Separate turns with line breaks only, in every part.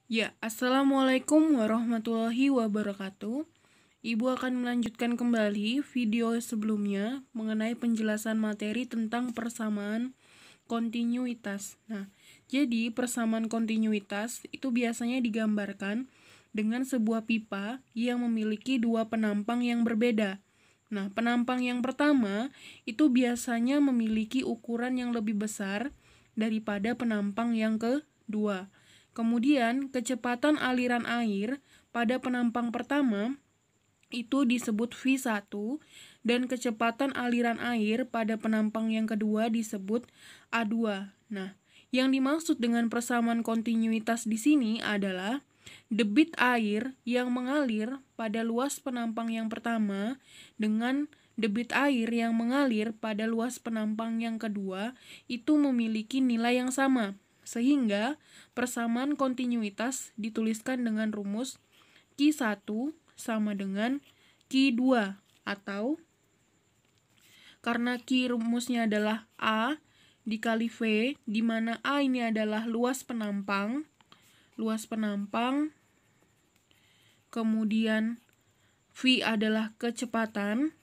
Ya, Assalamualaikum warahmatullahi wabarakatuh. Ibu akan melanjutkan kembali video sebelumnya mengenai penjelasan materi tentang persamaan kontinuitas. Nah, jadi persamaan kontinuitas itu biasanya digambarkan dengan sebuah pipa yang memiliki dua penampang yang berbeda. Nah, penampang yang pertama itu biasanya memiliki ukuran yang lebih besar daripada penampang yang kedua. Kemudian, kecepatan aliran air pada penampang pertama itu disebut V1 dan kecepatan aliran air pada penampang yang kedua disebut A2. Nah, yang dimaksud dengan persamaan kontinuitas di sini adalah debit air yang mengalir pada luas penampang yang pertama dengan debit air yang mengalir pada luas penampang yang kedua itu memiliki nilai yang sama. Sehingga persamaan kontinuitas dituliskan dengan rumus Q1 sama dengan Q2 atau karena Q rumusnya adalah A dikali V, di mana A ini adalah luas penampang, kemudian V adalah kecepatan.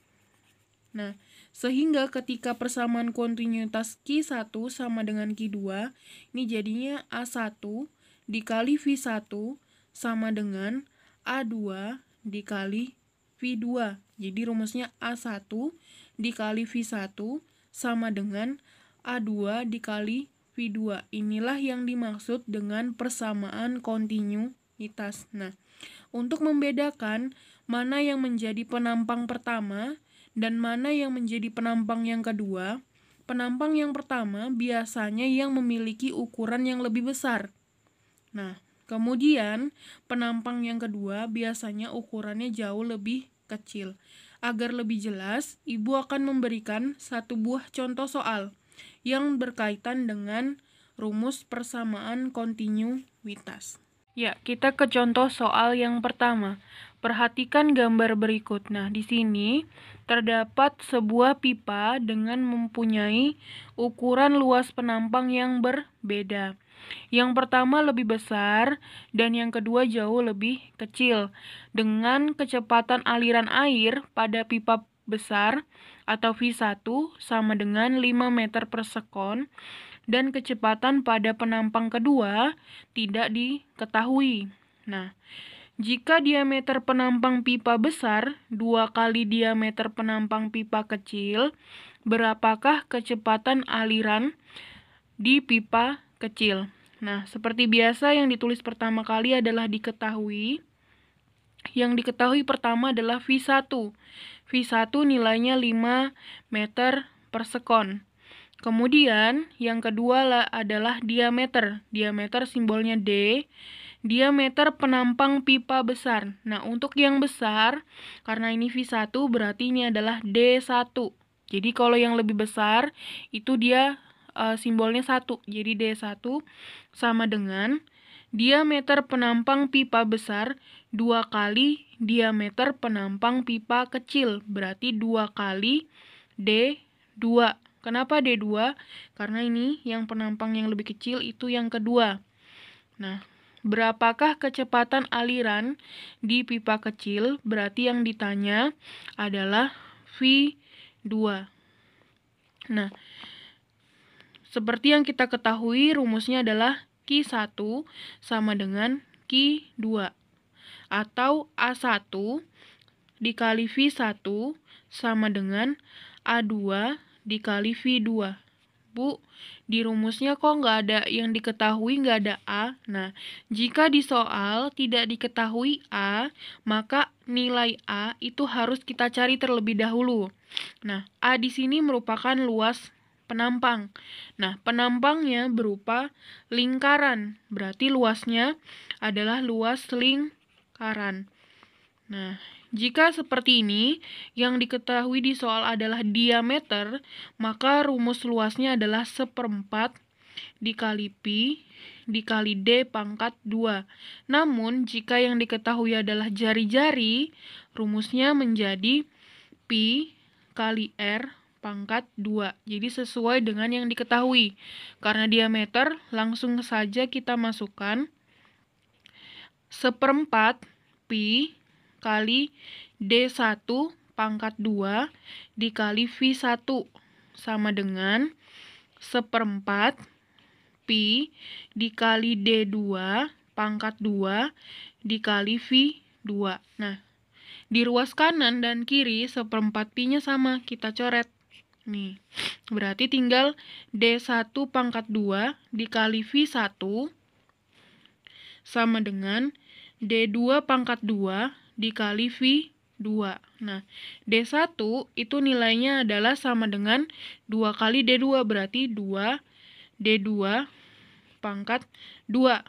Nah, sehingga ketika persamaan kontinuitas Q1 sama dengan Q2, ini jadinya A1 dikali V1 sama dengan A2 dikali V2. Jadi rumusnya A1 dikali V1 sama dengan A2 dikali V2. Inilah yang dimaksud dengan persamaan kontinuitas. Nah, untuk membedakan mana yang menjadi penampang pertama dan mana yang menjadi penampang yang kedua, penampang yang pertama biasanya yang memiliki ukuran yang lebih besar. Nah, kemudian penampang yang kedua biasanya ukurannya jauh lebih kecil. Agar lebih jelas, Ibu akan memberikan satu buah contoh soal yang berkaitan dengan rumus persamaan kontinuitas. Ya, kita ke contoh soal yang pertama. Perhatikan gambar berikut. Nah, di sini terdapat sebuah pipa dengan mempunyai ukuran luas penampang yang berbeda. Yang pertama lebih besar dan yang kedua jauh lebih kecil. Dengan kecepatan aliran air pada pipa besar atau V1 sama dengan 5 meter per sekon dan kecepatan pada penampang kedua tidak diketahui. Nah, jika diameter penampang pipa besar 2 kali diameter penampang pipa kecil, berapakah kecepatan aliran di pipa kecil? Nah, seperti biasa yang ditulis pertama kali adalah diketahui. Yang diketahui pertama adalah V1. V1 nilainya 5 meter per sekon. Kemudian, yang kedua adalah diameter. Diameter simbolnya D. Diameter penampang pipa besar. Nah, untuk yang besar, karena ini V1, berarti ini adalah D1. Jadi, kalau yang lebih besar, itu dia simbolnya 1. Jadi, D1 sama dengan diameter penampang pipa besar 2 kali diameter penampang pipa kecil. Berarti 2 kali D2. Kenapa D2? Karena ini yang penampang yang lebih kecil itu yang kedua. Nah, berapakah kecepatan aliran di pipa kecil? Berarti yang ditanya adalah V2. Nah, seperti yang kita ketahui rumusnya adalah Q1 sama dengan Q2. Atau A1 dikali V1 sama dengan A2 dikali V2. Bu, di rumusnya kok nggak ada yang diketahui, nggak ada A. Nah, jika di soal tidak diketahui A, maka nilai A itu harus kita cari terlebih dahulu. Nah, A di sini merupakan luas penampang. Nah, penampangnya berupa lingkaran. Berarti luasnya adalah luas lingkaran. Nah, jika seperti ini, yang diketahui di soal adalah diameter, maka rumus luasnya adalah 1/4 dikali pi dikali D pangkat 2. Namun, jika yang diketahui adalah jari-jari, rumusnya menjadi pi kali R pangkat 2. Jadi sesuai dengan yang diketahui. Karena diameter, langsung saja kita masukkan 1/4 Pi kali D1 pangkat 2 dikali V1 sama dengan 1/4 Pi dikali D2 pangkat 2 dikali V2. Nah, di ruas kanan dan kiri 1/4 Pi-nya sama, kita coret. Nih, berarti tinggal D1 pangkat 2 dikali V1 sama dengan D2 pangkat 2 dikali V2. Nah, D1 itu nilainya adalah sama dengan 2 kali D2, berarti 2 D2 pangkat 2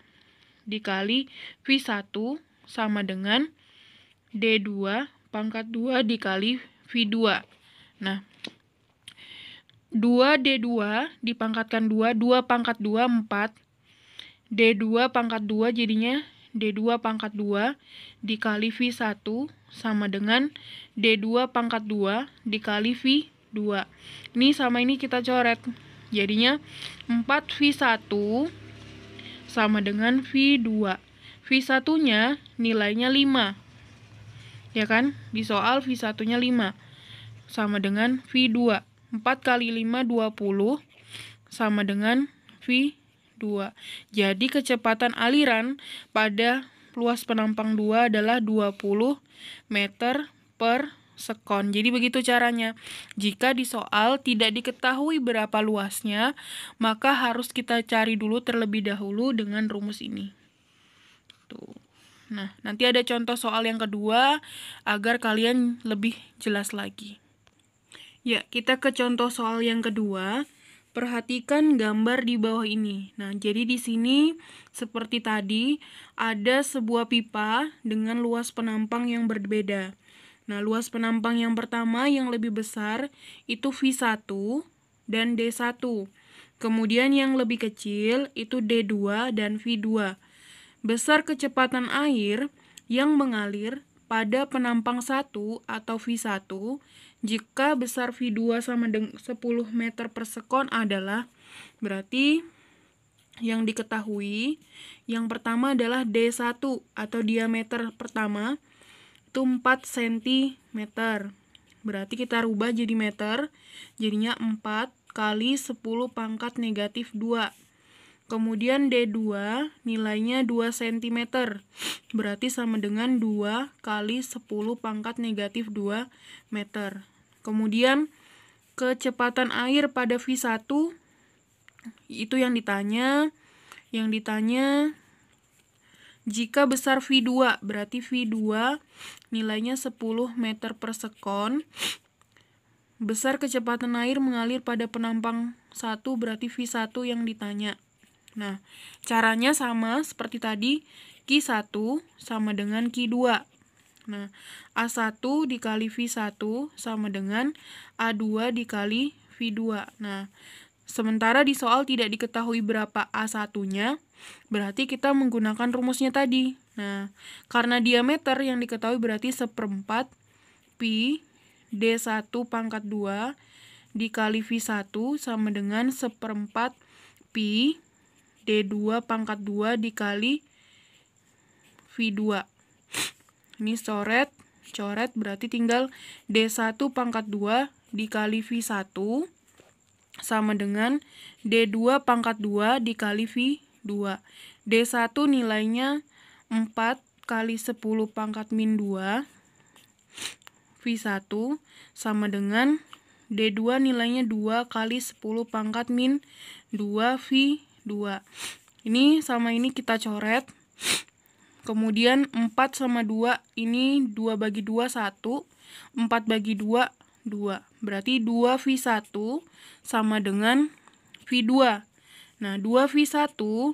dikali V1 sama dengan D2 pangkat 2 dikali V2. Nah, 2D2 dipangkatkan 2, 2 pangkat 2, 4. D2 pangkat 2 jadinya D2 pangkat 2 dikali V1 sama dengan D2 pangkat 2 dikali V2. Ini sama ini kita coret. Jadinya 4V1 sama dengan V2. V1-nya nilainya 5. Ya kan? Di soal V1-nya 5. Sama dengan V2. 4 kali 5, 20. Sama dengan V2. Jadi kecepatan aliran pada luas penampang 2 adalah 20 meter per sekon. Jadi begitu caranya. Jika di soal tidak diketahui berapa luasnya, maka harus kita cari dulu terlebih dahulu dengan rumus ini. Tuh. Nah, nanti ada contoh soal yang kedua agar kalian lebih jelas lagi. Ya, kita ke contoh soal yang kedua. Perhatikan gambar di bawah ini. Nah, jadi di sini seperti tadi ada sebuah pipa dengan luas penampang yang berbeda. Nah, luas penampang yang pertama yang lebih besar itu V1 dan D1. Kemudian yang lebih kecil itu D2 dan V2. Besar kecepatan air yang mengalir pada penampang 1 atau V1 jika besar V2 sama dengan 10 meter per sekon adalah, berarti yang diketahui yang pertama adalah D1 atau diameter pertama itu 4 cm. Berarti kita rubah jadi meter, jadinya 4 kali 10 pangkat negatif 2. Kemudian D2 nilainya 2 cm. Berarti sama dengan 2 kali 10 pangkat negatif 2 meter. Kemudian kecepatan air pada V1 itu yang ditanya. Yang ditanya jika besar V2, berarti V2 nilainya 10 meter per sekon. Besar kecepatan air mengalir pada penampang 1, berarti V1 yang ditanya. Nah, caranya sama seperti tadi, Q1 sama dengan Q2. Nah, A1 dikali V1 sama dengan A2 dikali V2. Nah, sementara di soal tidak diketahui berapa A1-nya, berarti kita menggunakan rumusnya tadi. Nah, karena diameter yang diketahui berarti 1/4 Pi D1 pangkat 2 dikali V1 sama dengan 1/4 Pi D2 pangkat 2 dikali V2. Ini coret berarti tinggal D1 pangkat 2 dikali V1 sama dengan D2 pangkat 2 dikali V2. D1 nilainya 4 kali 10 pangkat min 2 V1 sama dengan D2 nilainya 2 kali 10 pangkat min 2 V2. Ini sama ini kita coret. Kemudian 4 sama 2, ini 2 bagi 2, 1. 4 bagi 2, 2. Berarti 2V1 sama dengan V2. Nah, 2V1,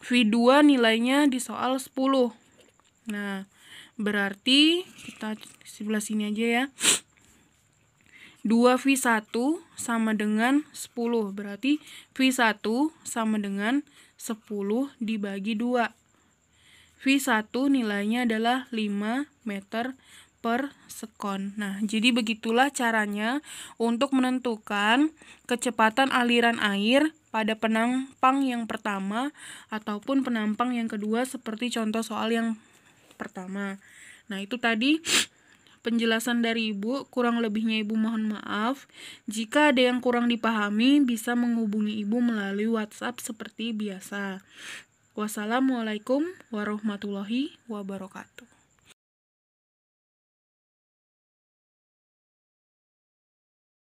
V2 nilainya di soal 10. Nah, berarti kita sebelah sini aja ya. 2V1 sama dengan 10. Berarti V1 sama dengan 10 dibagi 2. V1 nilainya adalah 5 meter per sekon. Nah, jadi begitulah caranya untuk menentukan kecepatan aliran air pada penampang yang pertama ataupun penampang yang kedua seperti contoh soal yang pertama. Nah, itu tadi penjelasan dari Ibu, kurang lebihnya Ibu mohon maaf. Jika ada yang kurang dipahami, bisa menghubungi Ibu melalui WhatsApp seperti biasa. Wassalamualaikum warahmatullahi wabarakatuh.